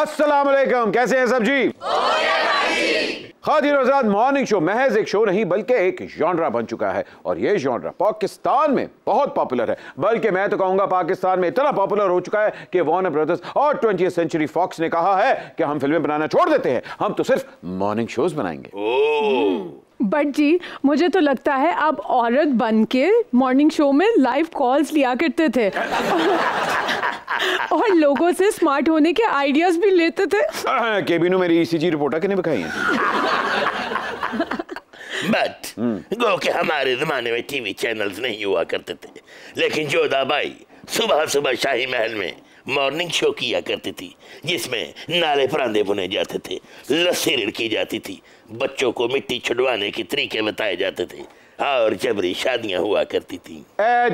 अस्सलाम वालेकुम, कैसे हैं सब जी? खादिर हज़रात, मॉर्निंग शो महज एक शो नहीं बल्कि एक जॉनरा बन चुका है और ये जॉनरा पाकिस्तान में बहुत पॉपुलर है। बल्कि मैं तो कहूंगा पाकिस्तान में इतना पॉपुलर हो चुका है कि वार्नर ब्रदर्स और 20th सेंचुरी फॉक्स ने कहा है कि हम फिल्में बनाना छोड़ देते हैं, हम तो सिर्फ मॉर्निंग शोज बनाएंगे। बट जी, मुझे तो लगता है आप औरत बन के मॉर्निंग शो में लाइव कॉल्स लिया करते थे और लोगों से स्मार्ट होने के आइडियाज भी लेते थे। केबिनो मेरी ईसीजी रिपोर्ट किसने दिखाई है? बट गो के हमारे जमाने में टीवी चैनल्स नहीं हुआ करते थे, लेकिन जोधा बाई सुबह सुबह शाही महल में मॉर्निंग शो किया करती थी, जिसमें नाले परांदे बुने जाते थे, लस्सी रिड़की जाती थी, बच्चों को मिट्टी छुड़वाने के तरीके बताए जाते थे और जबरी शादियां हुआ करती थी।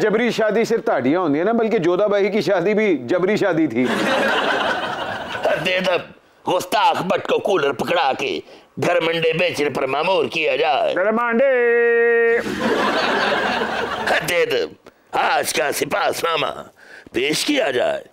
जबरी शादी सिर्फ ताड़ियां होती है ना, बल्कि जोधा बाई की शादी भी जबरी शादी थी। गुस्ताख बट को कूलर पकड़ा के घर मंडे बेचने पर मामूर किया जाए। आज का सिपाहीनामा पेश किया जाए।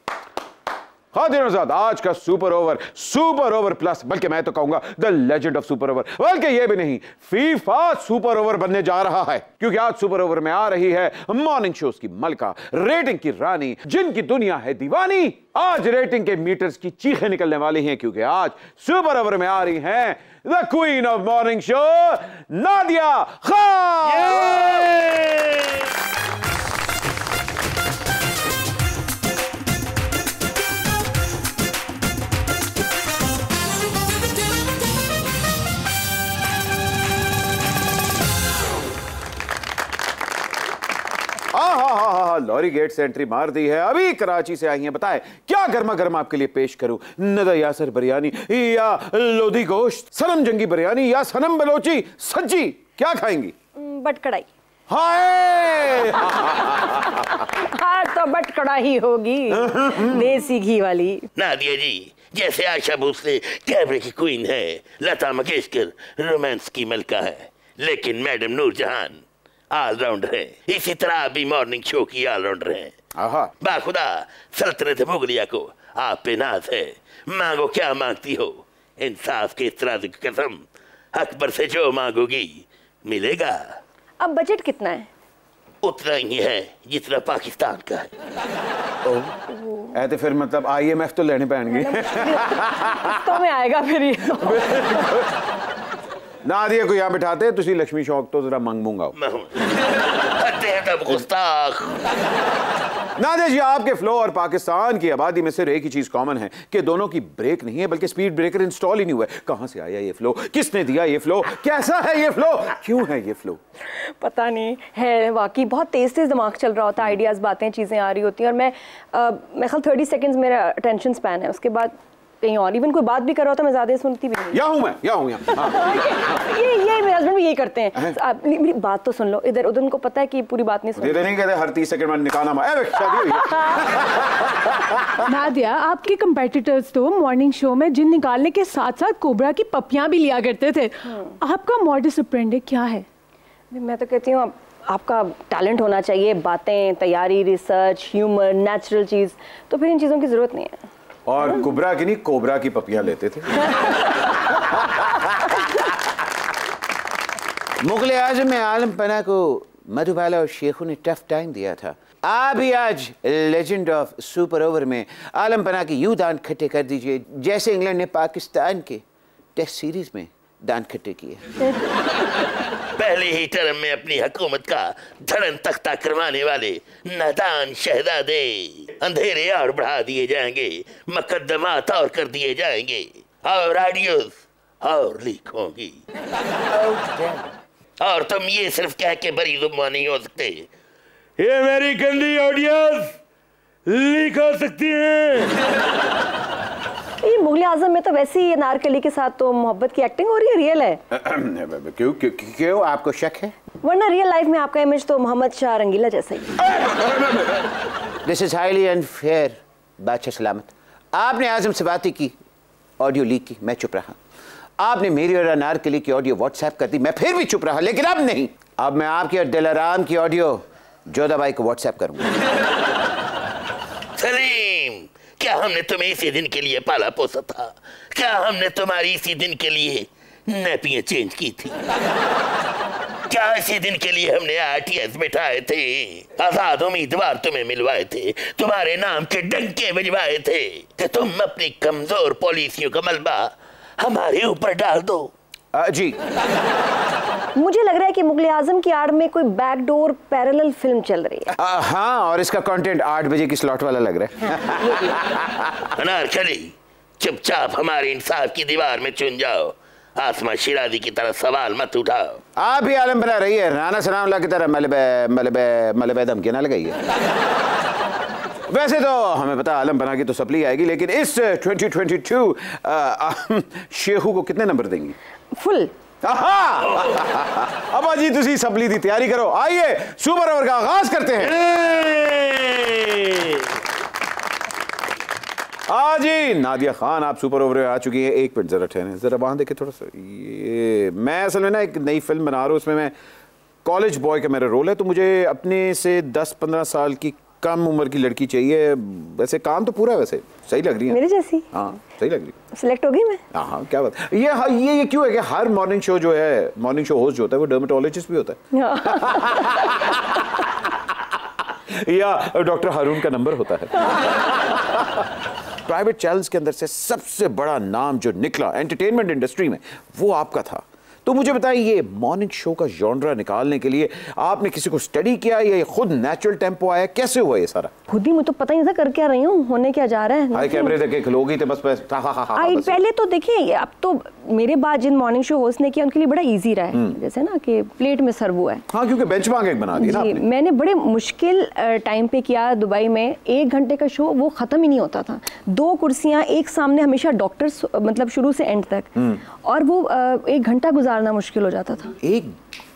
आज का सुपर ओवर प्लस, बल्कि मैं तो कहूंगा the legend of super over, बल्कि ये भी नहीं, फीफा सुपर ओवर बनने जा रहा है, क्योंकि आज सुपर ओवर में आ रही है मॉर्निंग शोज की मलका, रेटिंग की रानी, जिनकी दुनिया है दीवानी। आज रेटिंग के मीटर्स की चीखें निकलने वाली हैं, क्योंकि आज सुपर ओवर में आ रही हैं the queen of morning show, Nadia Khan. लॉरी गेट से एंट्री मार दी है, अभी कराची से आई हैं। बताएं क्या गर्मा गर्म आपके लिए पेश करूं? नदा यासर बिरयानी या लोधी गोश्त, सनम जंगी बिरयानी या सनम बलोची सज्जी, क्या खाएंगी? बट कढ़ाई। हाय हाँ तो बट कढ़ाई होगी, देसी घी वाली। नादिया जी, जैसे आशा भोसले कैमरे की क्वीन है, लता मंगेशकर रोमांस की मलका है, लेकिन मैडम नूरजहान ऑलराउंडर है, इसी तरह भी मॉर्निंग शो की ऑलराउंडर है। बाखुदा सल्तनत मुगलिया को आप पे नाज है, मांगो क्या मांगती हो, इंसाफ के इतराज की कसम, अकबर से जो मांगोगी मिलेगा। अब बजट कितना है? उतना ही है जितना पाकिस्तान का है। तो फिर मतलब IMF तो लेने पैणगे तो में आएगा फिर ये। नादिया को यहाँ बिठाते, तुसी लक्ष्मी शौक तो जरा मंगूंगा। नादिया जी, आपके फ्लो और पाकिस्तान की आबादी में सिर्फ एक ही चीज कॉमन है कि दोनों की ब्रेक नहीं है, बल्कि स्पीड ब्रेकर इंस्टॉल ही नहीं हुआ है। कहां से आया ये फ्लो, किसने दिया ये फ्लो, कैसा है ये फ्लो, क्यों है ये फ्लो? पता नहीं है, वाकई बहुत तेज दिमाग चल रहा होता है, आइडियाज बातें चीजें आ रही होती हैं और मैं ख्याल 30 सेकंड्स मेरा अटेंशन स्पैन है, उसके बाद कहीं और इवन कोई बात भी कर रहा होता मैं ज्यादा सुनती भी नहीं। या हूं मैं ये मेरे हस्बैंड भी यही करते हैं। आप मेरी बात तो सुन लो, इधर उधर उनको पता है कि पूरी बात नहीं सुनते। नहीं कहते हर 30 सेकंड में निकालना। नादिया, आपके कंपेटिटर्स तो मॉर्निंग शो में जिन निकालने के साथ साथ कोबरा की पपियां भी लिया करते थे। आपका मॉडस ऑपरेंडी क्या है? मैं तो कहती हूँ आपका टैलेंट होना चाहिए, बातें, तैयारी, रिसर्च, ह्यूमर, नेचुरल चीज, तो फिर इन चीजों की जरूरत नहीं है। और कुबरा की नहीं, कोबरा की पपियां लेते थे। मुगले आजम में आलम पना को मधुबाला और शेखों ने टफ टाइम दिया था। आप भी आज लेजेंड ऑफ सुपर ओवर में आलम पना के यूं दांत खट्टे कर दीजिए जैसे इंग्लैंड ने पाकिस्तान के टेस्ट सीरीज में दांत खट्टे किए। पहले ही टर्म में अपनी हुकूमत का धड़न तख्ता करवाने वाले नादान शहजादे अंधेरे और बढ़ा दिए जाएंगे, मुकद्दमात और कर दिए जाएंगे और ऑडियोज और लीक होंगी। और तुम ये सिर्फ कह के बरी जुम्मा नहीं हो सकते, ये मेरी गंदी ऑडियोज लीक हो सकती हैं। ये मुगले आजम में तो वैसे ही अनारकली के साथ तो मोहब्बत की एक्टिंग हो रही है, रियल है। क्यों आपको शक है? वरना रियल लाइफ में आपका इमेज तो मोहम्मद शाह रंगीला जैसा ही। This is highly unfair. बादशाह सलामत, आपने आजम से बातें की, ऑडियो लीक की, मैं चुप रहा। आपने मेरी और अनारकली की ऑडियो व्हाट्सएप कर दी, मैं फिर भी चुप रहा, लेकिन अब नहीं। अब मैं आपकी और दिलाराम की ऑडियो जोधा बाई को व्हाट्सएप करूंगा। सलीम, क्या हमने तुम्हें इसी दिन के लिए पाला पोसा था? क्या हमने तुम्हारी इसी दिन के लिए नैपियां चेंज की थी? क्या इसी दिन के लिए हमने RTS बिठाए थे, आजाद उम्मीदवार तुम्हें मिलवाए थे, तुम्हारे नाम के डंके बजवाए थे कि तुम अपनी कमजोर पॉलिसियों का मलबा हमारे ऊपर डाल दो? जी मुझे लग रहा है कि मुगल आजम की आड़ में कोई बैकडोर पैरेलल फिल्म चल रही है। हाँ, और इसका कंटेंट 8 बजे की स्लॉट वाला लग रहा है। अनारकली, चुपचाप हमारे इंसाफ की दीवार में चुन जाओ, आसमा शिराजी की तरह सवाल मत उठाओ। आप ही आलम बना रही है, राना सनाउल्लाह की तरह मलबे धमकी ना लगाइए। वैसे तो हमें पता आलम बना की तो सप्ली आएगी, लेकिन इस 2022 शेखू को कितने नंबर देंगी? फुल। अब जी तुसी सप्ली की तैयारी करो, आइए सुपर ओवर का आगाज करते हैं। जी नादिया खान, आप सुपर ओवर में आ चुकी हैं। एक मिनट जरा ठहरें, जरा वहां देखे थोड़ा सा। ये मैं असल में ना एक नई फिल्म बना रहा हूँ, उसमें मैं कॉलेज बॉय का मेरा रोल है, तो मुझे अपने से 10-15 साल की कम उम्र की लड़की चाहिए। वैसे काम तो पूरा है, वैसे सही लग रही है मेरे जैसी। हाँ सही लग रही है। सिलेक्ट होगी मैं? हाँ क्या बात। ये क्यों है कि हर मॉर्निंग शो जो है, मॉर्निंग शो होस्ट जो होता है वो डर्मेटोलॉजिस्ट भी होता है या डॉक्टर हारून का नंबर होता है। प्राइवेट चैनल्स के अंदर से सबसे बड़ा नाम जो निकला एंटरटेनमेंट इंडस्ट्री में वो आपका था। तो मुझे बताइए, ये मॉर्निंग शो का जॉनरा निकालने के लिए आपने किसी को स्टडी किया या ये खुद नेचुरल टेम्पो आया, कैसे हुआ ये सारा? खुद ही, मुझे तो पता ही नहीं था कर क्या रही हूँ, होने क्या जा रहा है। हाई कैमरे देखे लोग ही थे बस पहले तो देखिए, अब तो मेरे बाद जिन मॉर्निंग शो होस्ट ने किया उनके लिए बड़ा इजी रहा है, जैसे ना कि प्लेट में सर्व हुआ है। हाँ, क्योंकि बेंचमार्क एक बना दिया ना आपने। मैंने बड़े मुश्किल टाइम पे किया दुबई में, 1 घंटे का शो, वो खत्म ही नहीं होता था। 2 कुर्सियां एक सामने, हमेशा डॉक्टर्स, मतलब शुरू से एंड तक, और वो 1 घंटा गुजारना मुश्किल हो जाता था।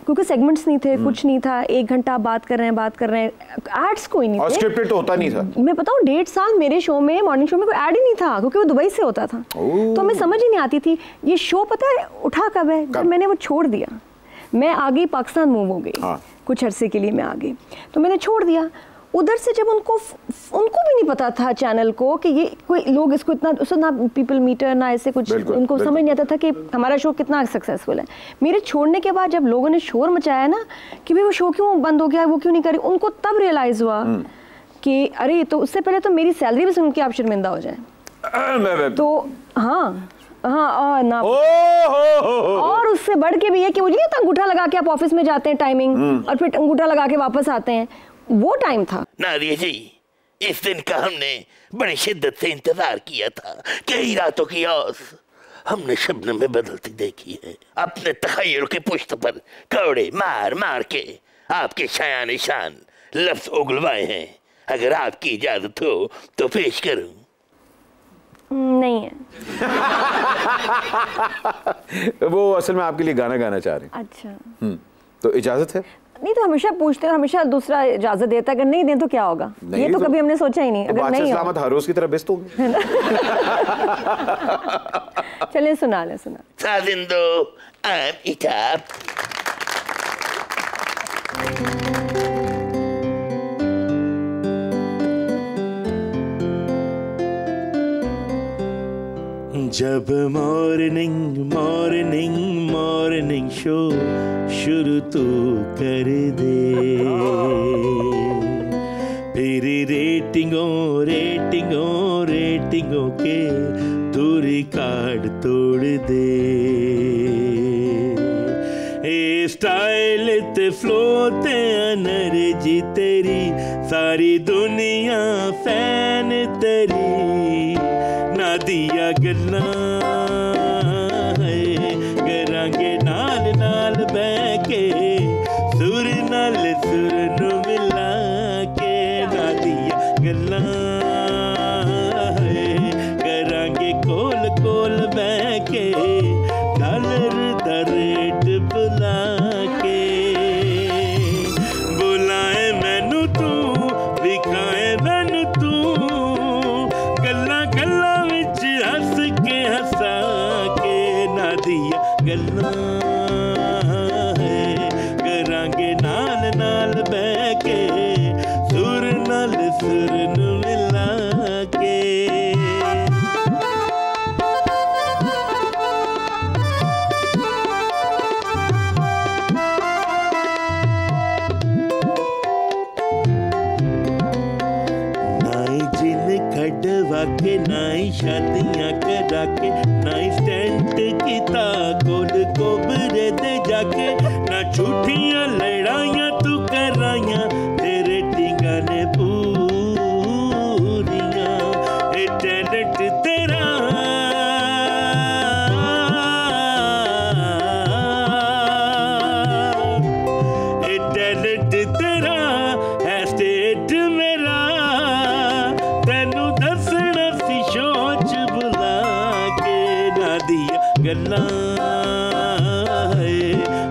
क्योंकि सेगमेंट्स नहीं थे, कुछ नहीं था। 1 घंटा आप बात कर रहे हैं, एड्स कोई नहीं और थे। स्क्रिप्टेड तो होता नहीं था। मैं बताऊं, 1.5 साल मेरे शो में, मॉर्निंग शो में, कोई ऐड ही नहीं था, क्योंकि वो दुबई से होता था। तो हमें समझ ही नहीं आती थी ये शो पता है उठा कब है, जब मैंने वो छोड़ दिया। मैं आ गई, पाकिस्तान मूव हो गई। कुछ अरसे के लिए मैं आ गई, तो मैंने छोड़ दिया। उधर से जब उनको भी नहीं पता था चैनल को कि ये कोई लोग इसको इतना, ना पीपल मीटर ना ऐसे कुछ, उनको समझ नहीं आता था कि हमारा शो कितना सक्सेसफुल है। मेरे छोड़ने के बाद जब लोगों ने शोर मचाया ना कि भाई वो शो क्यों बंद हो गया, वो क्यों नहीं करी, उनको तब रियलाइज हुआ कि अरे, तो उससे पहले तो मेरी सैलरी भी सुन के आप शर्मिंदा हो जाए। तो हाँ ना, और उससे बढ़ के भी है कि मुझे अंगूठा लगा के आप ऑफिस में जाते हैं टाइमिंग, और फिर अंगूठा लगा के वापस आते हैं, वो टाइम था। नादिया जी, इस दिन का हमने बड़ी शिद्दत से इंतजार किया था। कई रातों की औस हमने शबनम में बदलती देखी है। अपने तखय्युल की पुश्त पर कौड़े मार मार के आपके शायान शान लफ्ज उगलवाए हैं। अगर आपकी इजाजत हो तो पेश करूं। नहीं है। वो असल में आपके लिए गाना गाना चाह रहे हैं। अच्छा। तो इजाजत है? नहीं तो हमेशा पूछते हैं, हमेशा दूसरा इजाजत देता है, अगर नहीं दें तो क्या होगा? ये तो कभी हमने सोचा ही नहीं। अगर नहीं सलामत हर रोज की तरह बेस्ट होंगे। चलिए सुना ले, सुना। साजिंदो आई एम इताब। जब मॉर्निंग मॉर्निंग मॉर्निंग शो शुरू तो कर दे, फिर रेटिंगों रेटिंगों रेटिंगों के तू रिकॉर्ड तोड़ दे। ए स्टाइल ते फ्लो ते एनर्जी तेरी, सारी दुनिया फैन तेरी। नादिया गल्ला करांगे नाल नाल बह के, सुर नाल सुर नू मिला के। नादिया गल्ला करांगे कोल कोल बह के, डॉलर दा रेट बुला के। बुलाए मैनू तू, दिखाए मैनू तू, गल्ला गल्ला विच हंस के हंसा के। नादिया गल्ला करांगे नाल नाल बह के, सुर नाल सुर नू मिला के। बुला के नाई शादियां करा के नाई स्टैंड किता गोल कोबरे दे जाके ना झूठियां लड़ाइयां तू कराइयां तेरे टींगा ने पूरियां ए टैलेंट तेरा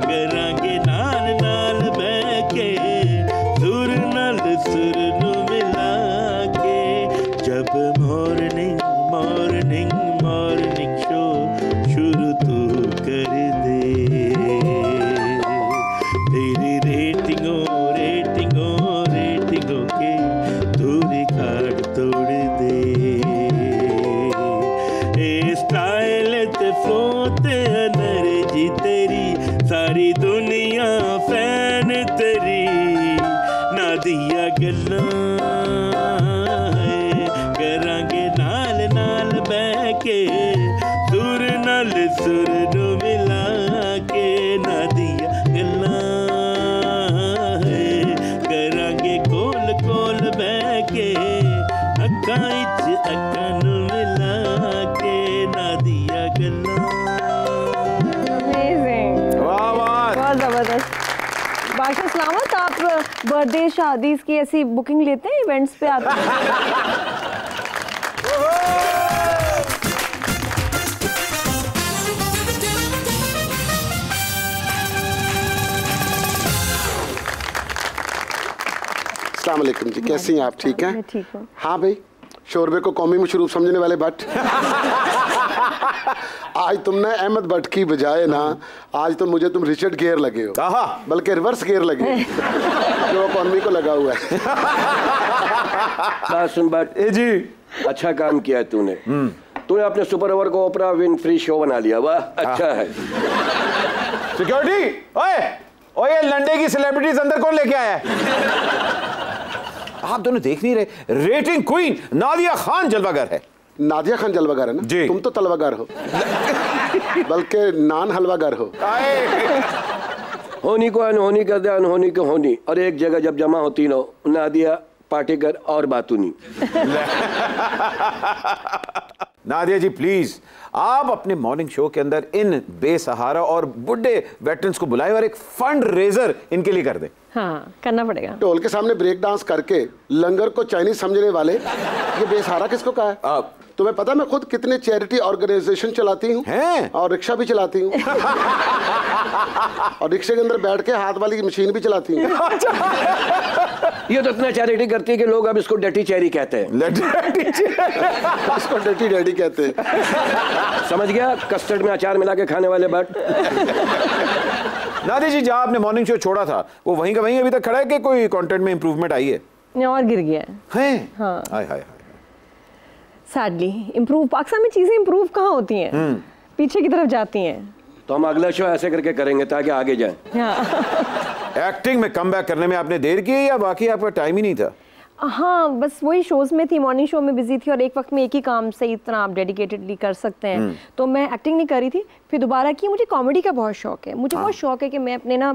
करांगे नाल नाल बह के सुर नाल सुर नू मिला के जब मॉर्निंग मॉर्निंग मॉर्निंग शो शुरू तू कर दे तेरी रेटिंगों रेटिंगों रेटिंगों के तू रिकॉर्ड तोड़ दे स्टाइल ते फ्लो ते एनर्जी तेरी सारी दुनिया फैन तेरी नादिया गल्लां करांगे नाल नाल बह के सुर नाल सुर नू मिला के नादिया गल्लां करांगे कोल कोल बह के अक्खां विच अक्खां नू मिला के नादिया गल्लां। बहुत जबरदस्त। बाकी सलामत, आप बर्थडे शादी की ऐसी बुकिंग लेते हैं, इवेंट्स पे आते हैं? अस्सलाम वालेकुम जी, कैसी हैं आप? ठीक हैं? मैं ठीक हूँ। हाँ भाई, शोरबे को कौमी मशरूब समझने वाले भट्ट आज तुमने अहमद भट्ट की बजाय ना, आज तो मुझे तुम रिचर्ड गेयर लगे हो, बल्कि रिवर्स गेयर लगे जो इकॉनमी को लगा हुआ है। सुन बात ए जी, अच्छा काम किया है तूने अपने सुपर ओवर को ओपरा विनफ्री शो बना लिया। वाह, अच्छा है। सिक्योरिटी, ओए ओए, लंडे की सेलिब्रिटीज अंदर कौन लेके आया है? आप दोनों देख नहीं रहे, रेटिंग क्वीन नादिया खान जलवागर है। नादिया खान जलवागर है ना जी? तुम तो तलवागर हो बल्कि नान हलवागर हो। होनी को अनहोनी कर दे, अनहोनी को होनी, और एक जगह जब जमा होती ना नादिया पाटेकर और बातूनी। नादिया जी प्लीज, आप अपने मॉर्निंग शो के अंदर इन बेसहारा और बुढ़े वेटरन्स को बुलाए और एक फंड रेजर इनके लिए कर दें। हाँ, करना पड़ेगा। टोल के सामने ब्रेक डांस करके लंगर को चाइनीज समझने वाले, ये बेसहारा किसको कहा है? तुम्हें पता मैं खुद कितने चैरिटी ऑर्गेनाइजेशन चलाती हूँ और रिक्शा भी चलाती हूँ और रिक्शे के अंदर बैठ के हाथ वाली मशीन भी चलाती हूँ। ये तो इतना चैरिटी करती है कि लोग अब इसको डटी चेरी कहते हैं। इसको डटी डैडी कहते हैं। समझ गया? कस्टर्ड में अचार मिला के खाने वाले बट। नादिया जी, जहाँ आपने मॉर्निंग शो छोड़ा था वो वहीं का वहीं अभी तक खड़ा है कि कोई कंटेंट में इंप्रूवमेंट आई है? और गिर गया है। हाँ। हाय हाय। सैडली इम्प्रूव, पाकिस्तान में चीजें इम्प्रूव कहाँ होती हैं, पीछे की तरफ जाती हैं। तो हम अगला शो ऐसे करके करेंगे ताकि आगे जाएं। एक्टिंग में कम बैक करने में आपने देर की या बाकी आपका टाइम ही नहीं था? हाँ, बस वही शोज में थी, मॉर्निंग शो में बिजी थी और एक वक्त में एक ही काम से इतना आप डेडिकेटेडली कर सकते हैं, तो मैं एक्टिंग नहीं कर रही थी। फिर दोबारा की, मुझे कॉमेडी का बहुत शौक है, मुझे बहुत शौक है कि मैं अपने ना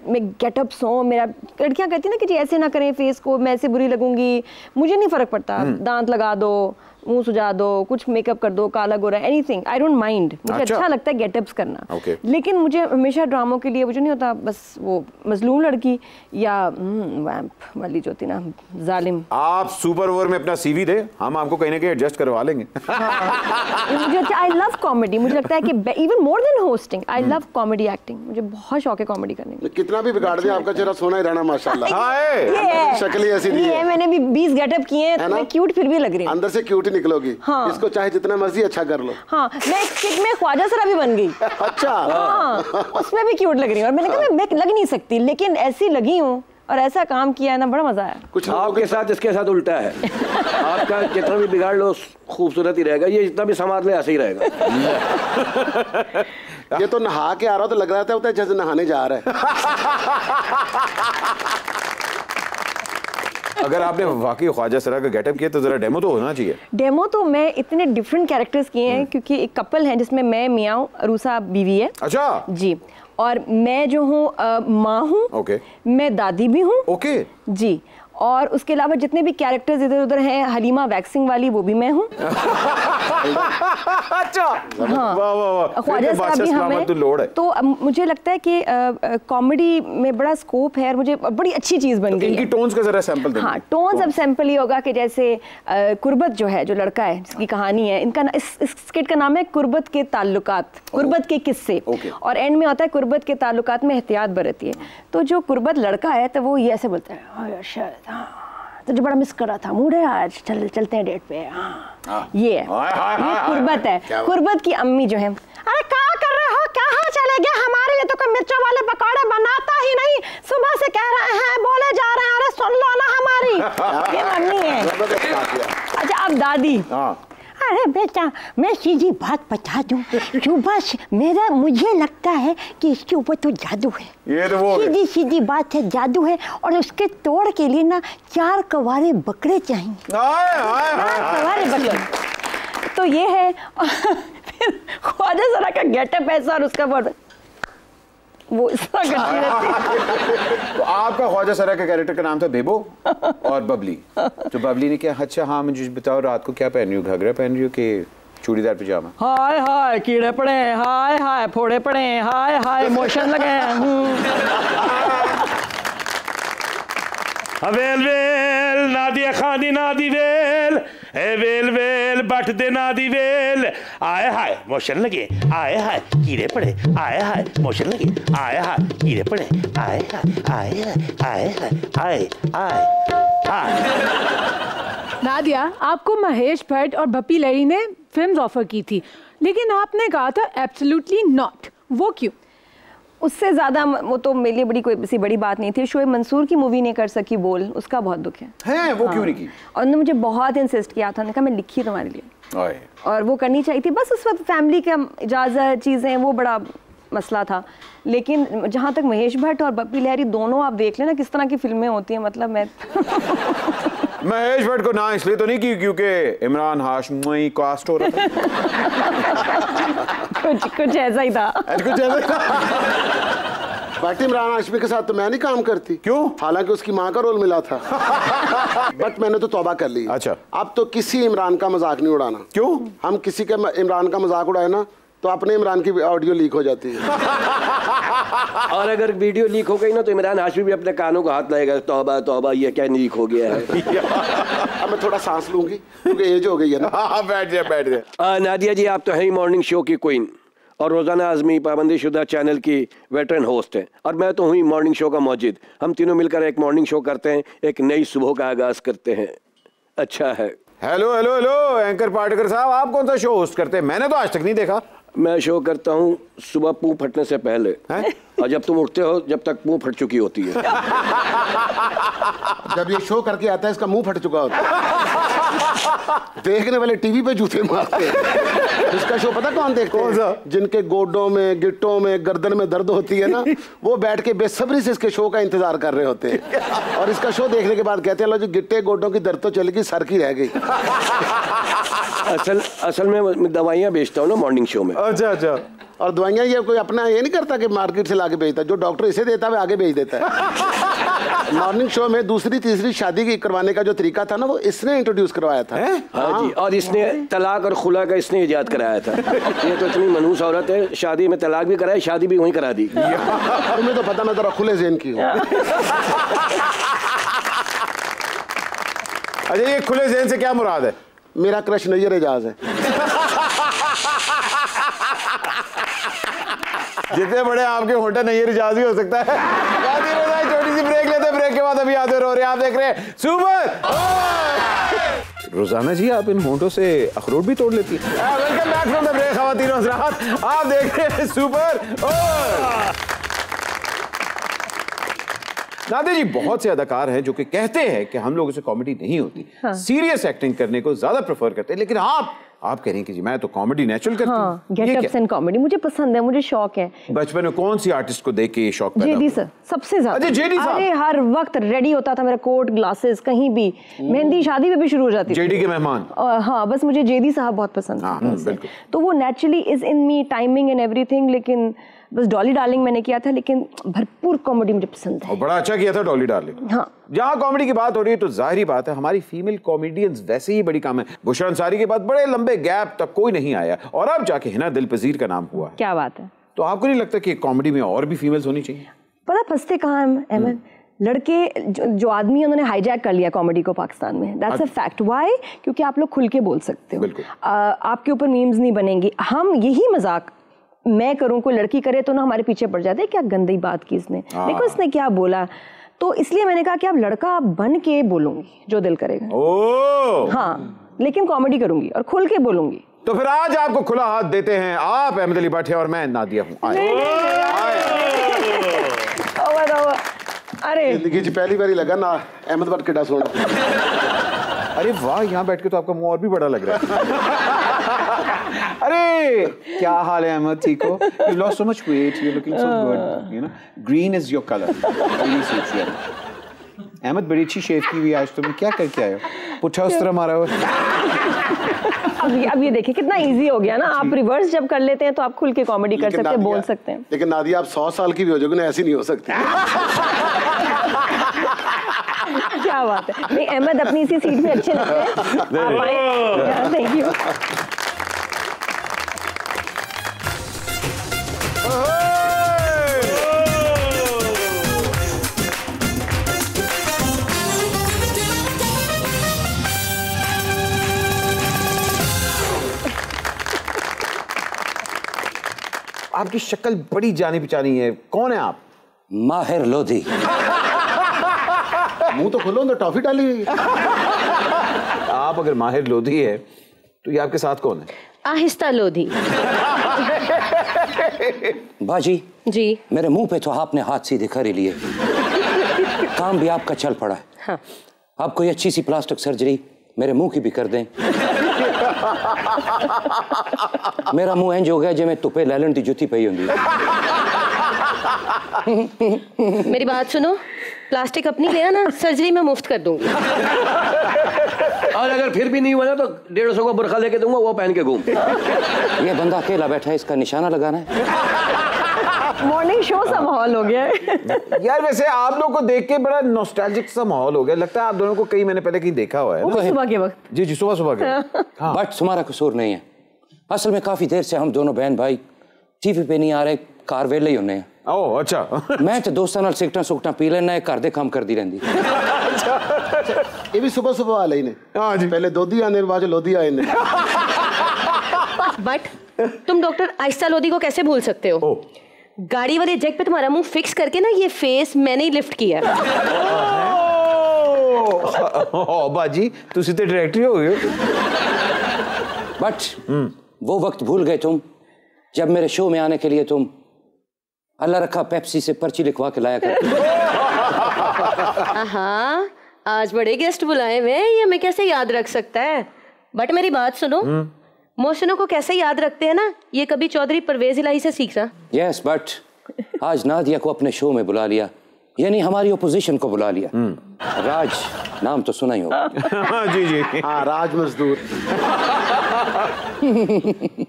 मैं गेटअप्स हो, मेरा लड़कियां कहती ना कि जी ऐसे ना करें फेस को, मैं ऐसे बुरी लगूंगी, मुझे नहीं फर्क पड़ता, दांत लगा दो, मुंह सुजा दो, कुछ मेकअप कर दो, काला गोरा, एनीथिंग, आई डोंट माइंड, मुझे अच्छा लगता है गेटअप्स करना। लेकिन मुझे हमेशा ड्रामों के लिए वो जो नहीं होता, बस वो मजलूम लड़की या वैम्प वाली जो होती ना, जालिम। आप सुपर ओवर में अपना सीवी दे, हम आपको कहीं ना कहीं एडजस्ट करवा लेंगे। मुझे अच्छा, आई लव कॉमेडी, मुझे लगता है कि even more than hosting, I love comedy acting, मुझे बहुत शौक है कॉमेडी करने का। कितना भी बिगाड़ दे आपका चेहरा सोना ही रहना माशाल्लाह। शक्ल ही ऐसी नहीं है। मैंने भी 20 गेटअप किए हैं, मैं क्यूट फिर भी लग रही हूं, अंदर से क्यूट निकलोगी। हाँ। इसको चाहे जितना मर्जी अच्छा कर लो। हाँ, मैं एक स्किट में ख्वाजा सरा भी बन गई। अच्छा। हाँ, उसमें भी क्यूट लग रही हूँ और मैंने कहा मैं लग नहीं सकती, लेकिन ऐसी लगी हूँ और ऐसा काम किया है ना, बड़ा मजा आया। कुछ आपके साथ इसके साथ उल्टा है। आपका जितना भी बिगाड़ लो खूबसूरत ही रहेगा, ये जितना भी संवार ले ऐसे ही रहेगा। ये तो नहा के आ रहा तो लग रहा था जैसे नहाने जा रहा है। अगर आपने वाकई ख्वाजा सरा का गेटअप किया तो जरा डेमो तो होना चाहिए। डेमो तो मैं इतने डिफरेंट कैरेक्टर्स किए हैं क्योंकि एक कपल है जिसमें मैं मियाँ हूँ, अरूसा बीवी है। अच्छा जी, और मैं जो हूँ माँ हूँ। ओके। मैं दादी भी हूँ। ओके जी, और उसके अलावा जितने भी कैरेक्टर्स इधर उधर हैं, हलीमा वैक्सिंग वाली वो भी मैं हूँ। अच्छा हाँ, वाह वाह वाह, ख्वाजा साहब भी हमें तो मुझे लगता है कि कॉमेडी में बड़ा स्कोप है और मुझे बड़ी अच्छी चीज़ बन गई। इनकी टोन्स का जरा सैंपल दें। हाँ, टोन्स अब सैंपल ही होगा कि जैसे कुर्बत जो है, जो लड़का है जिसकी कहानी है, इनका इस स्किट का नाम है कुर्बत के ताल्लुकात, कुर्बत के किस्से, और एंड में आता है कुर्बत के ताल्लुकात में एहतियात बरतिए। तो जो कुर्बत लड़का है तो वो ये ऐसे बोलता है, तो जो बड़ा मिस कर रहा था, मूड है आज, चलते हैं डेट पे। ये कुर्बत है। कुर्बत की अम्मी जो है, अरे क्या कर रहे हो, कहाँ चले गए, हमारे लिए तो कोई मिर्चों वाले पकौड़े बनाता ही नहीं, सुबह से कह रहे हैं, बोले जा रहे हैं, अरे सुन लो ना हमारी। ये मम्मी है। अच्छा, अब दादी, अरे बेटा मैं सीधी बात बता दूं, सुबह से मुझे लगता है कि इसके ऊपर तो जादू है। ये तो वो सीधी सीधी बात है, जादू है, और उसके तोड़ के लिए ना 4 कवारे बकरे चाहिए। 4 कवारे बकरे, तो ये है। फिर ख्वाजा सरा का गेटअप ऐसा और उसका वो इस तरह करती रहती। तो आपका ख्वाजा सरा का कैरेक्टर का नाम था बेबो और बबली। तो बबली ने क्या, अच्छा हाँ मुझे बताओ रात को क्या पहन रही हो, घघरा पहन रही हो कि चूड़ीदार पजामा? हाय हाय कीड़े पड़े, हाय हाय फोड़े पड़े, हाय हाय मोशन लगे। वेल वेल नादिया खानी नादी well, A well well but they नादी वेल, आए हाय मोशन लगे, आए हाय कीड़े पड़े, आए हाय मोशन लगे, आए हाय कीड़े पड़े, आए हाय आए हाय आए हाय आए हाय। नादिया, आपको महेश भट्ट और बप्पी लहरी ने फिल्म्स ऑफर की थी, लेकिन आपने कहा था एब्सोल्युटली नॉट। वो क्यों? उससे ज़्यादा वो तो मेरे लिए कोई ऐसी बड़ी बात नहीं थी। शोएब मंसूर की मूवी नहीं कर सकी बोल, उसका बहुत दुख है। वो क्यों नहीं की? और उन्होंने मुझे बहुत इंसिस्ट किया था, उन्होंने कहा मैं लिखी तुम्हारे लिए, और वो करनी चाहिए थी। बस उस वक्त फैमिली का इजाज़त चीज़ें, वो बड़ा मसला था। लेकिन जहाँ तक महेश भट्ट और बप्पी लहरी दोनों, आप देख लेना किस तरह की फिल्में होती हैं। मतलब मैं महेश भट्ट को ना इसलिए तो नहीं की क्योंकि इमरान हाशमी कास्ट हो रहा था। कुछ ऐसा ही था। कुछ ऐसा ही था। बट इमरान हाशमी के साथ तो मैं नहीं काम करती। क्यों? हालांकि उसकी माँ का रोल मिला था। बट मैंने तो तौबा कर ली। अच्छा, अब तो किसी इमरान का मजाक नहीं उड़ाना। क्यों? हम किसी के इमरान का मजाक उड़ाए ना तो अपने इमरान की ऑडियो लीक हो जाती है। और अगर वीडियो लीक हो गई ना तो इमरान हाशमी भी अपने कानों को हाथ लगाएगा, तौबा तौबा ये क्या लीक हो गया है। अब मैं थोड़ा सांस लूंगी क्योंकि एज हो गई है ना। बैठ जाए। नादिया जी, आप तो हैं ही मॉर्निंग शो की क्वीन और रोजाना आजमी पाबंदी शुदा चैनल की वेटरन होस्ट हैं, और मैं तो हुई मॉर्निंग शो का मौजिद। हम तीनों मिलकर एक मॉर्निंग शो करते हैं, एक नई सुबह का आगाज करते हैं। अच्छा है। Hello hello hello anchor Patekar साहब, आप कौन सा शो होस्ट करते हैं? मैंने तो आज तक नहीं देखा। मैं शो करता हूँ सुबह मुंह फटने से पहले, और जब तुम उठते हो जब तक मुंह फट चुकी होती है। जब ये शो करके आता है इसका मुंह फट चुका होता है। देखने वाले टीवी पे जूते मारते हैं। इसका शो पता कौन देखते हैं? जिनके गोडों में, गिट्टों में, गर्दन में दर्द होती है ना, वो बैठ के बेसब्री से इसके शो का इंतजार कर रहे होते हैं। और इसका शो देखने के बाद कहते हैं लो जी गिट्टे गोडों की दर्द तो चली गई, सर की रह गई। असल में दवाइयाँ बेचता हूँ ना मॉर्निंग शो में। अच्छा अच्छा। और दवाइयाँ ये कोई अपना ये नहीं करता कि मार्केट से लाके बेचता, जो डॉक्टर इसे देता है आगे बेच देता है। मॉर्निंग शो में दूसरी तीसरी शादी की करवाने का जो तरीका था ना, वो इसने इंट्रोड्यूस करवाया था। हाँ जी, और इसने तलाक और खुला का इसने इजाद कराया था। ये तो इतनी मनहूस औरत है, शादी में तलाक भी कराई, शादी भी वहीं करा दी। तुम्हें तो पता मैं जरा खुले ज़हन की हूँ। अच्छा, ये खुले ज़हन से क्या मुराद है? मेरा क्रश नैयर एजाज है। जितने बड़े आपके होटल नैयर एजाज भी हो सकता है। छोटी सी ब्रेक लेते हैं, ब्रेक के बाद अभी आते रहो। आप देख रहे हैं सुपर। रोजाना जी आप इन होंठों से अखरोट भी तोड़ लेती हैं। Welcome back from the break ख़वातीन और हज़रात, आप देख रहे हैं सुपर। नादिया जी, बहुत से अदाकार हैं जो कि कहते हैं कि हम लोगों से कॉमेडी नहीं होती, सीरियस एक्टिंग करने को ज्यादा प्रेफर करते हैं, लेकिन आप कह रही हैं कि जी मैं तो कॉमेडी नेचुरल करती हूँ। हाँ, गेटअप्स एंड कॉमेडी मुझे पसंद है, मुझे शौक है। बचपन में कौन सी आर्टिस्ट को देख के ये शौक पैदा हुआ? जेडी सर सबसे ज्यादा। अच्छा, जेडी साहब। अरे हर वक्त रेडी होता था मेरा कोट ग्लासेस, कहीं भी मेहंदी शादी में भी शुरू हो जाती थी। जेडी के मेहमान। हाँ, बस मुझे जेडी साहब बहुत पसंद है। तो वो naturally is in me, timing and everything. लेकिन बस डॉली डार्लिंग मैंने किया था, लेकिन भरपूर कॉमेडी मुझे पसंद है। और बड़ा अच्छा किया था डॉली डार्लिंग। हाँ, जहाँ कॉमेडी की बात हो रही है तो जाहिर बात है हमारी फीमेल कॉमेडियंस वैसे ही बड़ी कम है। बुशरा अंसारी के बाद बड़े लंबे गैप तक कोई नहीं आया और अब जाके हिना दिलपजीर का नाम हुआ है। क्या बात है। तो आपको नहीं लगता कि कॉमेडी में और भी फीमेल्स होनी चाहिए? पता फंसते कहाँ हैं अहमद, लड़के जो आदमी है उन्होंने हाईजैक कर लिया कॉमेडी को पाकिस्तान में। That's a fact. व्हाई? क्योंकि आप लोग खुल के बोल सकते हो, आपके ऊपर मीम्स नहीं बनेंगी। हम यही मजाक मैं करूं, कोई लड़की करे तो ना हमारे पीछे पड़ जाते हैं, क्या गंदी बात की इसने, देखो इसने क्या बोला। तो इसलिए मैंने कहा कि आप लड़का बन के बोलूंगी जो दिल करेगा। हाँ, लेकिन कॉमेडी करूंगी और खुल के बोलूंगी। तो फिर आज आपको खुला हाथ देते हैं, आप अहमद अली भट्ट और मैं नादिया हूँ। अरे जिंदगी पहली बार लगा ना अहमद भट्ट कितना सोना। अरे वाह, यहाँ बैठ के तो आपका मुंह और भी बड़ा लग रहा है। अरे क्या हाल है अहमद, ठीक हो? You lost so much weight, you're looking so good, you know. Green is your color. Really suits you. Ahmad बड़ी अच्छी शेव की हुई आज तुमने, क्या करके आए हो? पुट्ठा उस तरह मारा हो। अब ये देखिए कितना इजी हो गया ना, आप रिवर्स जब कर लेते हैं तो आप खुल के कॉमेडी कर सकते हैं, बोल सकते हैं। लेकिन नादिया आप 100 साल की भी हो जाओगे ना, ऐसी नहीं हो सकती। क्या बात है। नहीं, अहमद अपनी इसी सीट में अच्छे लगते हैं, आप आए। Thank you. आपकी शक्ल बड़ी जानी पहचानी है, कौन है आप? माहिर लोधी। मुंह तो खोलो, तो टॉफी डाली हुई। आप अगर माहिर लोधी है तो ये आपके साथ कौन है? आहिस्ता लोधी। बाजी जी, मेरे मुंह पे तो आपने हाथ सीधे कर ही लिए। काम भी आपका चल पड़ा है। हाँ। आप कोई अच्छी सी प्लास्टिक सर्जरी मेरे मुंह की भी कर दें। मेरा मुंह इंज हो गया जो मैं तुपे लैलन की जुती पई होंगी। मेरी बात सुनो, प्लास्टिक अपनी ले आना, सर्जरी में मुफ्त कर दूंगी। और अगर फिर भी नहीं हुआ ना तो 150 का बुरखा लेके दूंगा, वो पहन के घूम। ये बंदा अकेला बैठा है, इसका निशाना लगाना है। मॉर्निंग शो सा माहौल हो गया है। यार वैसे आप लोग को देख के बड़ा नॉस्टैल्जिक सा माहौल हो गया, लगता है आप दोनों को कई मैंने पहले कहीं देखा हुआ है। वो सुबह के वक्त। जी जी, सुबह के। हाँ। बट तुम्हारा कसूर नहीं है, असल में काफी देर से हम दोनों बहन भाई टीवी पे नहीं आ रहे, कार वेले ही होने। ओह अच्छा। मैं तो दोस्तां नाल सिगरटां पी लेना, घर दे काम करती रहंदी। ये भी सुबह सुबह वाले ही ने। हाँ जी, पहले दोधी आने बाद लोधी आए ने। बट तुम डॉक्टर आहिस्ता लोधी को कैसे भूल सकते हो? गाड़ी वाले जैक पे तुम्हारा मुंह फिक्स करके ना ये फेस मैंने ही लिफ्ट किया। बाजी तुसी तो डायरेक्टर हो गए। बट वो वक्त भूल गए तुम जब मेरे शो में आने के लिए तुम अल्लाह रखा पेप्सी से पर्ची लिखवा के लाया करते। हाँ, आज बड़े गेस्ट बुलाए हुए, ये मैं कैसे याद रख सकता है? बट मेरी बात सुनो, मोहसिनों को कैसे याद रखते हैं ना, ये कभी चौधरी परवेज इलाही से सीखना। यस, बट आज नादिया को अपने शो में बुला लिया, यानी हमारी ओपोजिशन को बुला लिया। राज नाम तो सुना ही होगा। जी जी, हाँ, राज मजदूर।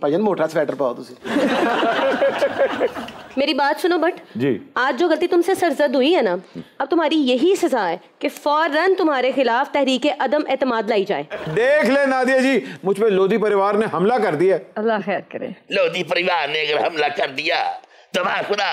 भजन मोटा स्वेटर पाओ तुसी। मेरी बात सुनो बट जी, आज जो गलती तुमसे सरजद हुई है ना, अब तुम्हारी यही सजा है कि फौरन तुम्हारे खिलाफ तहरीके अदम एतमाद लाई जाए। देख ले नादिया जी, मुझ पे लोधी परिवार ने हमला कर दिया। अल्लाह खैर करे। लोधी परिवार ने अगर हमला कर दिया तो खुदा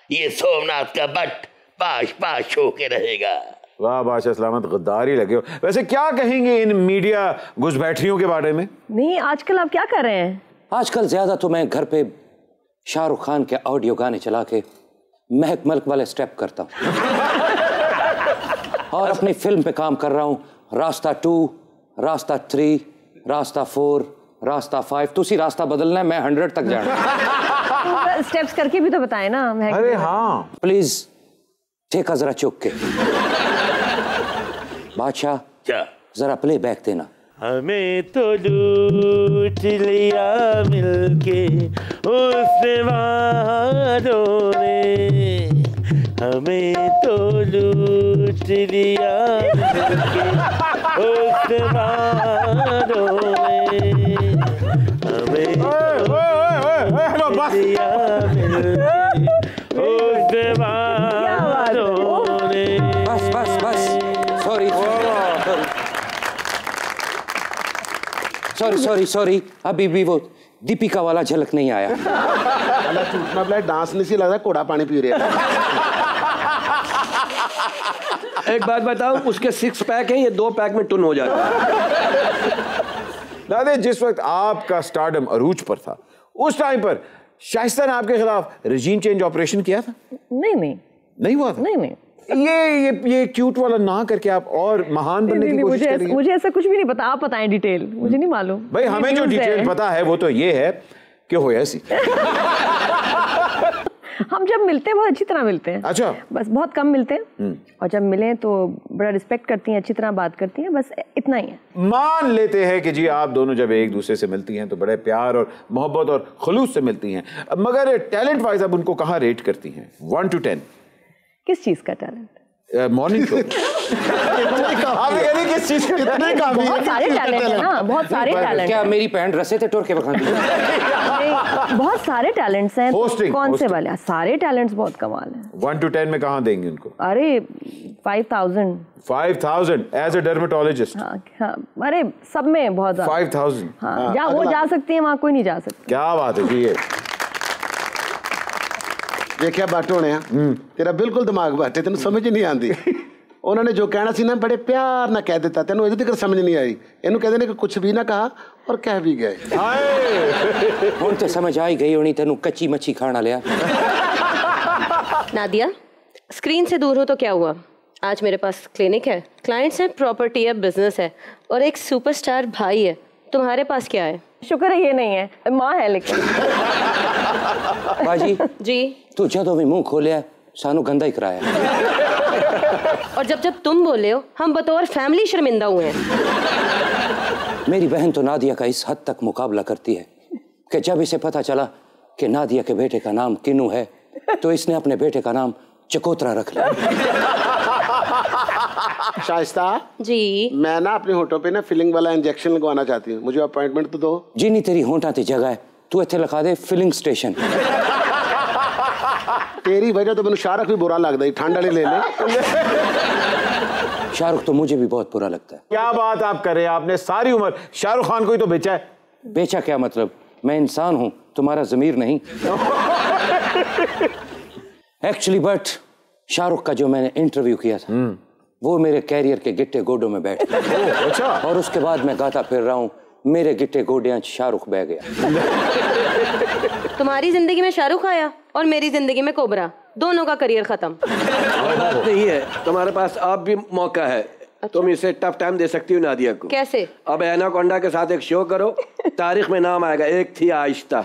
ये सोमनाथ का बट पाश पाश होके रहेगा। वाह बादशाह सलामत, गद्दारी लगे हो। वैसे क्या कहेंगे इन मीडिया घुसपैठियों के बारे में? नहीं, आजकल आप क्या कर रहे हैं? आजकल ज्यादा तो मैं घर पे शाहरुख खान के ऑडियो गाने चला के महक मल्क वाले स्टेप करता हूँ। और अपनी फिल्म पे काम कर रहा हूँ, रास्ता 2, रास्ता 3, रास्ता 4, रास्ता 5। तुसी रास्ता बदलना है, मैं 100 तक जाना। स्टेप्स करके भी तो बताए ना। अरे हाँ, प्लीज ठेका जरा चुक के। बादशाह क्या? जरा प्ले बैक देना। हमें तो लूट लिया मिलके उसने वारों ने, हमें तो लूट लिया मिलके उसने वारों ने, हमें तो लूट लिया मिलके उसने वारों ने। बस बस बस, सॉरी सॉरी सॉरी सॉरी, अभी भी वो दीपिका वाला झलक नहीं आया। चूटना पड़ा, डांस नहीं सी लगता, कोड़ा पानी पी रहे हैं। एक बात बताओ, उसके 6 पैक हैं, ये 2 पैक में टुन हो जाता है। दादे, जिस वक्त आपका स्टारडम अरूज पर था, उस टाइम पर शाइस्ता ने आपके खिलाफ रेजीम चेंज ऑपरेशन किया था? नहीं हुआ था? नहीं। ये क्यूट वाला ना करके आप और महान बनने की कोशिश कर रही हैं। मुझे ऐसा कुछ भी नहीं पता, आप बताएं डिटेल, मुझे नहीं मालूम। भाई हमें जो डिटेल पता है वो तो ये है कि हो ऐसी। हम जब मिलते हैं बहुत अच्छी तरह मिलते हैं। अच्छा। बस बहुत कम मिलते हैं, और जब मिले तो बड़ा रिस्पेक्ट करती हैं, अच्छी तरह बात करती हैं, बस इतना ही है। मान लेते हैं कि जी आप दोनों जब एक दूसरे से मिलती हैं तो बड़े प्यार और मोहब्बत और खुलूस से मिलती हैं, मगर टैलेंट वाइज आप उनको कहाँ रेट करती हैं 1 to 10? किस चीज का टैलेंट? Morning show. किस चीज का? बहुत सारे टैलेंट है ना, बहुत सारे टैलेंट। क्या मेरी पैंट रसे थे टोर के बखा दी? बहुत सारे टैलेंट्स हैं। कौन से वाले? सारे टैलेंट्स बहुत कमाल हैं। 1 to 10 में कहाँ देंगे उनको? अरे 5000। 5000 एज ए डर्मेटोलॉजिस्ट? हाँ, अरे सब में बहुत ज्यादा। 5000? हाँ, जहाँ वो जा सकती है वहाँ कोई नहीं जा सकता। क्या बात है जी। ये देखिया बाटो ने तेरा बिल्कुल दिमाग बाटे, तेन समझ नहीं आती। उन्होंने जो कहना सी ना बड़े प्यार ना कह देता, तेन अजे तक समझ नहीं आई। इन्हों कहते ने कि कुछ भी ना कहा और कह भी गए। हुण तो समझ आई गई होनी तेनू कच्ची मच्छी खाना लिया। नादिया, स्क्रीन से दूर हो तो क्या हुआ? आज मेरे पास क्लिनिक है, क्लाइंट्स हैं, प्रॉपर्टी है, बिजनेस है, और एक सुपरस्टार भाई है। तुम्हारे पास क्या है? शुक्र है ये नहीं है, माँ है। लेकिन बाजी जी, तू जदों भी मुंह खोलिया सानू गंदा ही कराया। और जब जब तुम बोले हो हम बतौर फैमिली शर्मिंदा हुए हैं। मेरी बहन तो नादिया का इस हद तक मुकाबला करती है कि जब इसे पता चला कि नादिया के बेटे का नाम किन्नू है तो इसने अपने बेटे का नाम चकोतरा रख लिया। शाइस्ता जी, मैं ना अपने होठों पे ना फिलिंग वाला इंजेक्शन लगवाना चाहती हूँ, मुझे अपॉइंटमेंट तो दो। जी नहीं, तेरी होंठा ते जगह है, तू इत्थे लगा दे फिलिंग स्टेशन। तेरी वजह तो मैंने शाहरुख भी बुरा लगता है, ठंड वाले ले ले। शाहरुख तो मुझे भी बहुत बुरा लगता है। क्या बात आप कर रहे हैं, आपने सारी उम्र शाहरुख खान को ही तो बेचा है। बेचा क्या मतलब? मैं इंसान हूं, तुम्हारा जमीर नहीं। एक्चुअली बट शाहरुख का जो मैंने इंटरव्यू किया था वो मेरे कैरियर के गिट्टे गोडों में बैठ गया। अच्छा। और उसके बाद मैं गाता फिर रहा हूँ, मेरे गिट्टे गोडियां शाहरुख बह गया। तुम्हारी जिंदगी में शाहरुख आया और मेरी जिंदगी में कोबरा, दोनों का करियर खत्म। बात नहीं है, तुम्हारे पास अब भी मौका है। तुम इसे टफ टाइम दे सकती हो नादिया को। कैसे? अब एनाकोंडा के साथ एक शो करो, तारीख में नाम आएगा, एक थी आहिस्ता।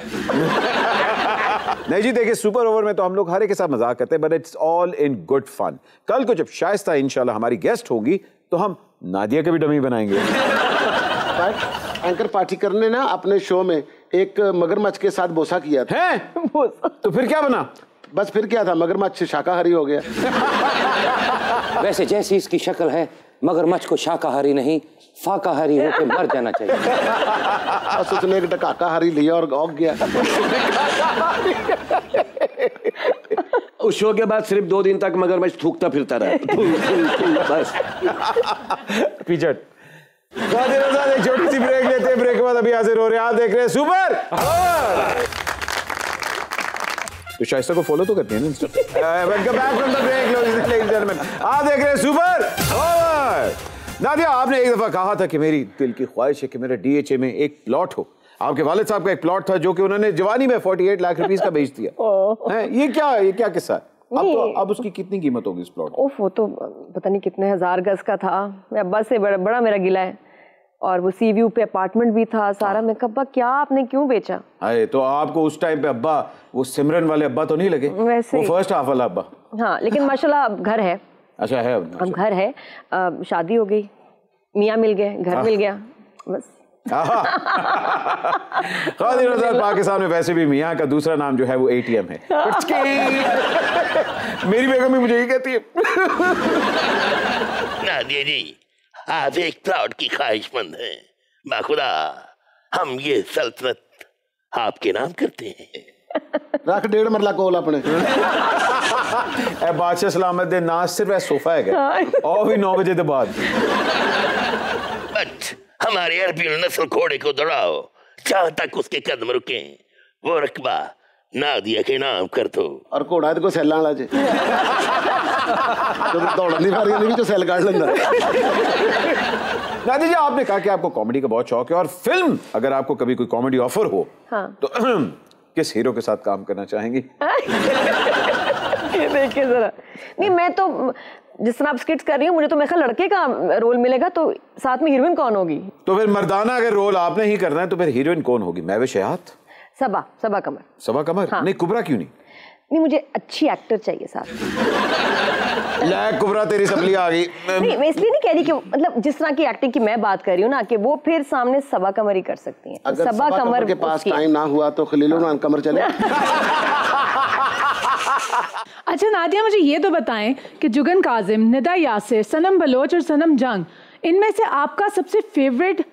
नहीं जी, देखिए सुपर ओवर में तो हम लोग हर एक के साथ मजाक करते हैं, but it's all in good fun. कल को जब शाइस्ता इंशाल्लाह हमारी गेस्ट होगी तो हम नादिया के भी डमी बनाएंगे। एंकर पार्टिकर ने ना अपने शो में एक मगरमच्छ के साथ बोसा किया था। हैं? तो फिर क्या बना? बस फिर क्या था, मगरमच्छ शाकाहारी हो गया। वैसे जैसी इसकी शक्ल है, मगरमच्छ को शाकाहारी नहीं फाकाहारी होकर मर जाना चाहिए। बस उसने एक डकाकाहारी लिया और औग गया। उस शो के बाद सिर्फ 2 दिन तक मगरमच्छ थूकता फिरता रहा। बस पिचट। एक छोटी सी ब्रेक लेते हैं, ब्रेक के बाद अभी हाजिर हो रहे हैं। आप देख रहे हैं सुपर। तो शाइस्ता को फॉलो तो करते हैं ना Insta. Welcome back from the break lords and gentleman. आप देख रहे हैं सुपर ओवर। नादिया, आपने एक दफा कहा था कि मेरी दिल की ख्वाहिश है कि मेरा डीएचए में एक प्लॉट हो। आपके वालिद साहब का एक प्लॉट था जो कि उन्होंने जवानी में 48 लाख रुपीस का बेच दिया। ये क्या किस्सा है? अब उसकी कितनी कीमत होगी इस प्लॉट? वो तो पता नहीं कितने हजार गज का था। अब्बा से बड़ा मेरा गिला है, और वो सी व्यू पे अपार्टमेंट भी था सारा। मैं अब्बा क्या आपने क्यों बेचा? अरे तो आपको उस टाइम पे अब्बा वो सिमरन वाले अब्बा तो नहीं लगे? वैसे वो फर्स्ट हाफ वाला अब्बा। हाँ, लेकिन माशाल्लाह अब घर है। अच्छा है? अब घर है, शादी हो गई, मियाँ मिल गए, घर मिल गया, बस। खादिर नज़र, पाकिस्तान में वैसे भी मियाँ का दूसरा नाम जो है वो ATM है। मेरी बेगम भी मुझे यही कहती है। नादिया जी, आप एक प्राउड की ख्वाहिशमंद हैं। बाखुदा हम ये सल्तनत आपके नाम करते हैं। रख 1.5 मरला कोल अपने। बादशाह सलामत दे ना सिर्फ सोफा है और भी 9 बजे के बाद। बट हमारे अरबी नस्ल घोड़े को दौड़ाओ जहां तक उसके कदम रुके, वो रकबा नादिया के नाम कर दो। और घोड़ा तो सैल वाला जे दौड़न दी मारी नहीं, जो सैल काट लेंदा। नादिया जी, आपने कहा कि आपको कॉमेडी का बहुत शौक है और फिल्म अगर आपको कभी कोई कॉमेडी ऑफर हो तो किस हीरो के साथ काम करना चाहेंगी? ये देखिए जरा। नहीं, मैं तो जिस तरह आप स्किट्स कर रही हूँ, मुझे तो मेरे ख्याल लड़के का रोल मिलेगा, तो साथ में हीरोइन कौन होगी? तो फिर मर्दाना अगर रोल आपने ही करना है तो फिर हीरोइन कौन होगी? महविश हयात? सबा कमर। सबा कमर? हाँ। नहीं, कुबरा क्यों नहीं? नहीं, मुझे अच्छी एक्टर चाहिए साथ। ले कुबरा, तेरी सपली आ गई। नहीं, मैं इसलिए नहीं कह रही कि मतलब जिस तरह की एक्टिंग की मैं बात कर रही हूँ ना, कि वो फिर सामने सबा कमर ही कर सकती हैं। अगर सबा कमर के पास टाइम ना हुआ तो खलीलुर कमर चले। अच्छा नादिया, मुझे ये तो बताएं कि जुगन काजिम, निदा यासिर, सनम बलोच और सनम जंग, इनमें से आपका सबसे फेवरेट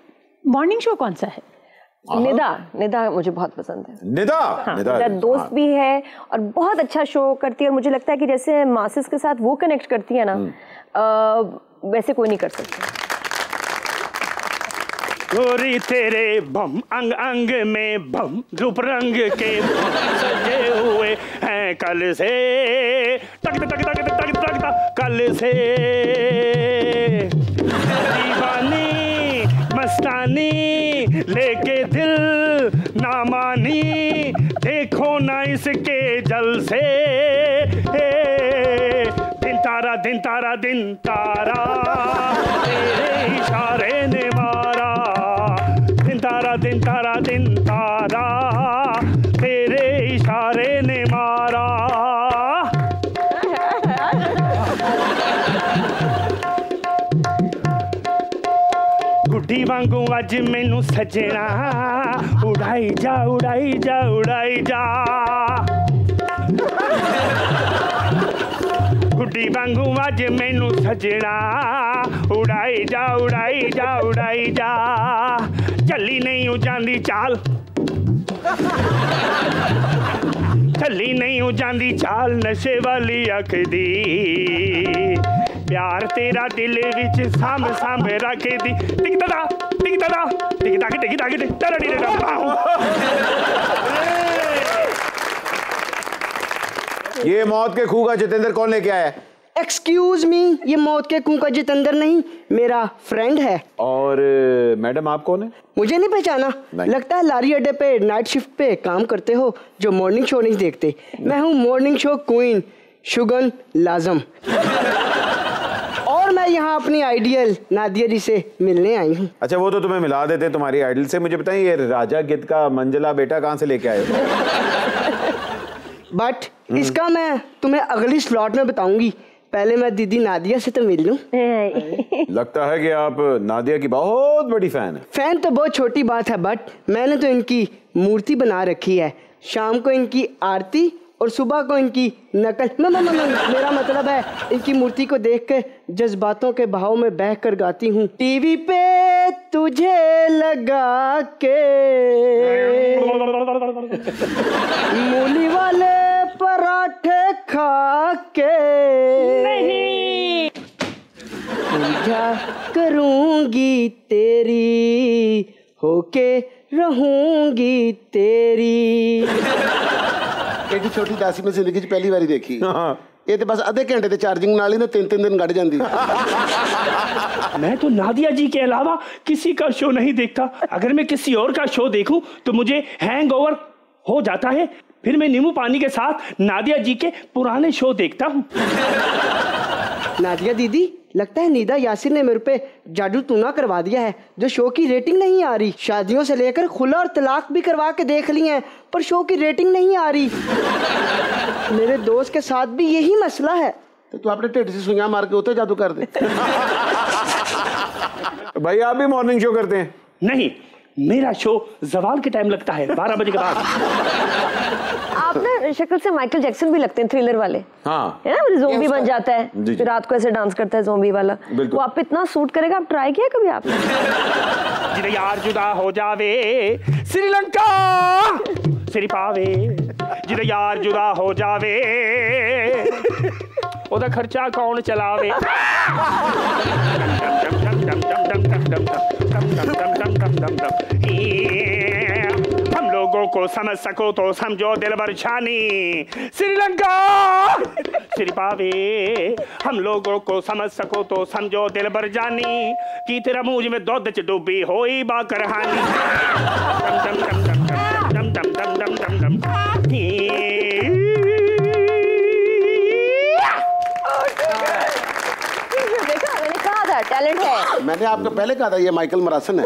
मॉर्निंग शो कौन सा है? निदा मुझे बहुत पसंद है। निदा? हाँ, निदा दोस्त भी है और बहुत अच्छा शो करती है, और मुझे लगता है कि जैसे मासेस के साथ वो कनेक्ट करती है ना, वैसे कोई नहीं कर सकता। गोरी तेरे बम अंग अंग में बम रूप रंग के सजे हुए हैं कल से, टक टक टक टक टक टक कल से। दीवानी मस्तानी लेके दिल ना मानी, देखो ना इसके जल से। दिन तारा दिन तारा दिन तारा तेरे इशारे ने मारा, दिन तारा दिन तारा दिन तारा तेरे इशारे ने मारा। गुड्डी वांगू अज मैनू सजना, उड़ाई जा उड़ाई जा उड़ाई जा। गुड्डी वांगू अज मैनू सजना, उड़ाई जा उड़ाई जा उड़ाई जा। चली नहीं जांदी चाल, चली नहीं जांदी चाल नशे वाली अख दी, प्यार तेरा दिल विच साम साम रख दी। टिक दा टिक दा टिक दा टिक दा टिक दा टिक दा। ये मौत के खूह का जितेंद्र कौन लेके आया? एक्सक्यूज मी, ये मौत के खूह का जितेंद्र नहीं, मेरा फ्रेंड है। और मैडम आप कौन है? मुझे नहीं पहचाना? लगता है लारी अड्डे पे नाइट शिफ्ट पे काम करते हो, जो मॉर्निंग शो नहीं देखते। मैं हूँ मॉर्निंग शो क्वीन शुगन लाजम, और मैं यहाँ अपनी आइडियल नादिया जी से मिलने आई हूँ। अच्छा, वो तो तुम्हें मिला देते तुम्हारी आइडल से। मुझे बताइए, ये राजा गिद्ध का मंजला बेटा कहाँ से लेके आए? बट इसका मैं तुम्हें अगली स्लॉट में बताऊंगी, पहले मैं दीदी नादिया से तो मिल लूं। लगता है कि आप नादिया की बहुत बड़ी फैन है। फैन तो बहुत छोटी बात है, बट मैंने तो इनकी मूर्ति बना रखी है। शाम को इनकी आरती और सुबह को इनकी नकल। मेरा मतलब है इनकी मूर्ति को देखकर जज्बातों के बहाव में बहकर गाती हूँ। टीवी पे तुझे लगा के मूली वाले पराठे खा के नहीं पूजा करूंगी तेरी, होके रहूंगी तेरी। एडी छोटी दासी में जिंदगी पहली बारी देखी। ये तो बस आधे घंटे के चार्जिंग नाल ही ना 3-3 दिन कट जाती। मैं तो नादिया जी के अलावा किसी का शो नहीं देखता। अगर मैं किसी और का शो देखूं तो मुझे हैंगओवर हो जाता है। फिर मैं नींबू पानी के साथ नादिया जी के पुराने शो देखता हूँ। नादिया दीदी, लगता है निदा यासिर ने मेरे पे जादू टूना करवा दिया है, जो शो की रेटिंग नहीं आ रही। शादियों से लेकर खुला और तलाक भी करवा के देख ली है, पर शो की रेटिंग नहीं आ रही। मेरे दोस्त के साथ भी यही मसला है। तो तू अपने ढिड से सुइयां मार के होते जादू कर दे। भाई आप भी मॉर्निंग शो करते हैं? नहीं, मेरा शो जवाल के टाइम लगता है 12 बजे के बाद। आप ना शक्ल से माइकल जैक्सन भी लगते हैं, थ्रिलर वाले। हाँ है ना, वो ज़ोंबी बन जाता है, फिर रात को ऐसे डांस करता है ज़ोंबी वाला। वो आप पे इतना सूट करेगा, आप ट्राई किया कभी आपने? जिधर यार जुदा हो जावे श्रीलंका सिरी पावे, जिधर यार जुदा हो जावे ओदा खर्चा कौन चलावे। हम लोगों को समझ सको तो समझो दिलबर छानी श्रीलंका सिरी पावे, हम लोगों को समझ सको तो समझो दिलबर जानी कि तेरा मुंह में दूध च डूबी होई बा करहानी। देखा, मैंने कहा था टैलेंट है। मैंने आपको पहले कहा था ये माइकल मरासन है।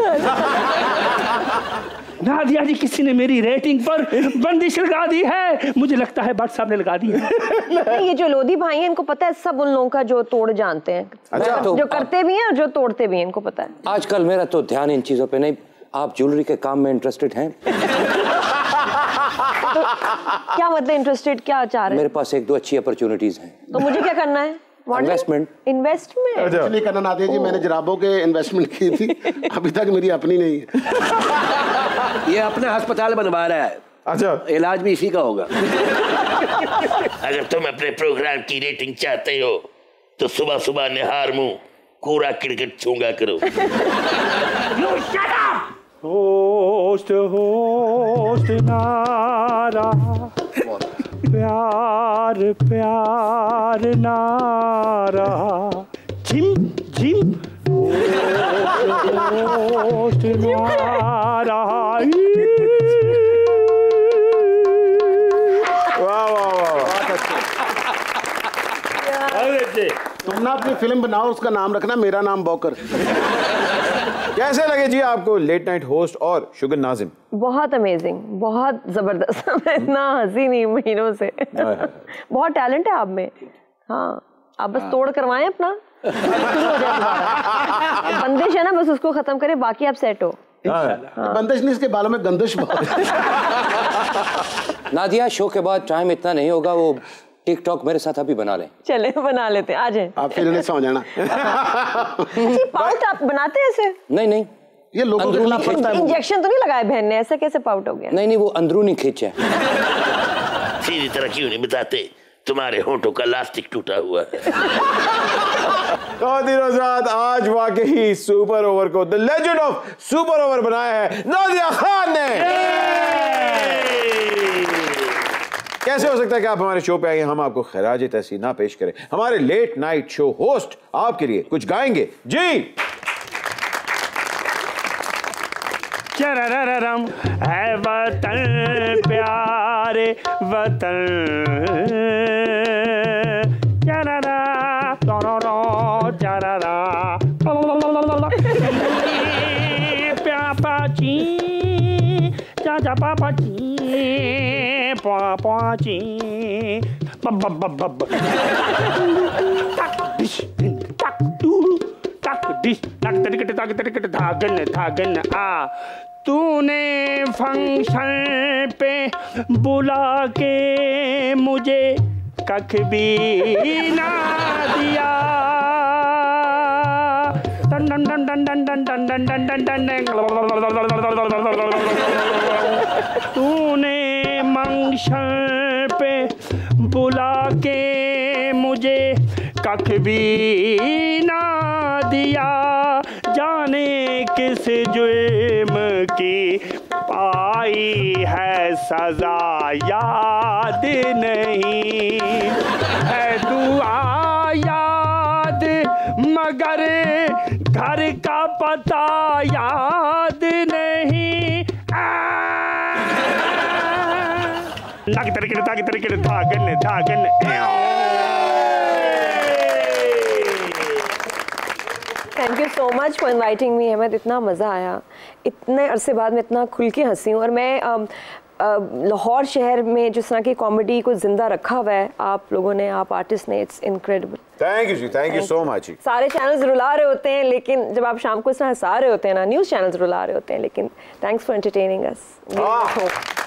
नादिया जी, किसी ने मेरी रेटिंग पर बंदिश लगा दी है। मुझे लगता है भट्ट साहब ने लगा दी है। नहीं, ये जो लोधी भाई हैं इनको पता है सब उन लोगों का जो तोड़ जानते हैं। अच्छा, तो जो करते भी हैं और जो तोड़ते भी हैं, इनको पता है। आजकल मेरा तो ध्यान इन चीजों पे नहीं। आप ज्वेलरी के काम में इंटरेस्टेड हैं? तो क्या मतलब इंटरेस्टेड, क्या चाह रहे हैं? मेरे पास 1-2 अच्छी अपॉर्चुनिटीज हैं। तो मुझे क्या करना है? इन्वेस्टमेंट। इन्वेस्टमेंट नहीं करना नादिया जी, मैंने जराबों के इन्वेस्टमेंट की थी, अभी तक मेरी अपनी नहीं है। ये अपना अस्पताल बनवा रहा है। अच्छा, इलाज भी इसी का होगा। अगर तुम अपने प्रोग्राम की रेटिंग चाहते हो तो सुबह सुबह निहार मुंह कूड़ा क्रिकेट छूंगा करो। होस्ट होस्ट नारा प्यार प्यार नारा झिम झिम होस्ट नारा। वाह वाह वाह, तुम ना अपनी फिल्म बनाओ, उसका नाम रखना मेरा नाम बॉकर। कैसे लगे जी आपको लेट नाइट होस्ट और शुगर नाजिम? बहुत अमेजिंग, बहुत जबरदस्त। मैं इतना हंसी नहीं महीनों से। बहुत टैलेंट है आप में। हाँ, आप बस तोड़ करवाएं अपना, शुरू हो जाए दोबारा। बंदिश है ना, बस उसको खत्म करें, बाकी आप सेट हो। बंदिश नहीं, इसके बालों में गंदिश बहुत। नादिया, शो के बाद टाइम इतना नहीं होगा, वो टिकटॉक मेरे साथ अभी बना लें। चले बना लेते हैं, आ जाए। आप फिर इन्हें समझ आना। पाउट आप बनाते हैं ऐसे? नहीं नहीं, ये लोगों के खिलाफ पड़ता है। इंजेक्शन तो नहीं लगाया बहन ने, ऐसा कैसे पाउट हो गया? नहीं नहीं, वो अंदरूनी खींच है। सीधी तरह क्यों नहीं बताते, तुम्हारे होंठों का लास्टिक टूटा हुआ है। तो दिनों साथ आज वाकई सुपर ओवर को the legend of super over बनाया है नादिया खान ने। कैसे हो सकता है कि आप हमारे शो पे आइए, हम आपको खराज तहसीना पेश करें। हमारे लेट नाइट शो होस्ट आपके लिए कुछ गाएंगे जी। चररररम है वतन प्यारे वतन, चररा चररा चररा पापाची चाचा पापाची पापाची बब बब बब तक डिश तक टू तक डिश तक तक धागन धागन आ। तूने फंक्शन पे बुला के मुझे कख भी ना दिया। Done done done done done done done done done done done. तूने फंक्शन पे बुला के मुझे कख भी ना दिया। जाने किस जुर्म की पाई है सजा याद नहीं है, दुआ याद मगर घर का पता याद नहीं। ताकि तरीके धागन धागन। Thank you so much for inviting me Ahmed, इतना मज़ा आया, इतने अरसे बाद में इतना खुल के हंसी हूँ। और मैं लाहौर शहर में जिस तरह की कॉमेडी को ज़िंदा रखा हुआ है आप लोगों ने, आप आर्टिस्ट ने, इट्स इनक्रेडिबल। थैंक यू जी, थैंक यू सो मच। सारे चैनल्स रुला रहे होते हैं, लेकिन जब आप शाम को इस तरह हंसा रहे होते हैं ना, न्यूज़ चैनल्स रुला रहे होते हैं, लेकिन थैंक्स फॉर एंटरटेनिंग अस।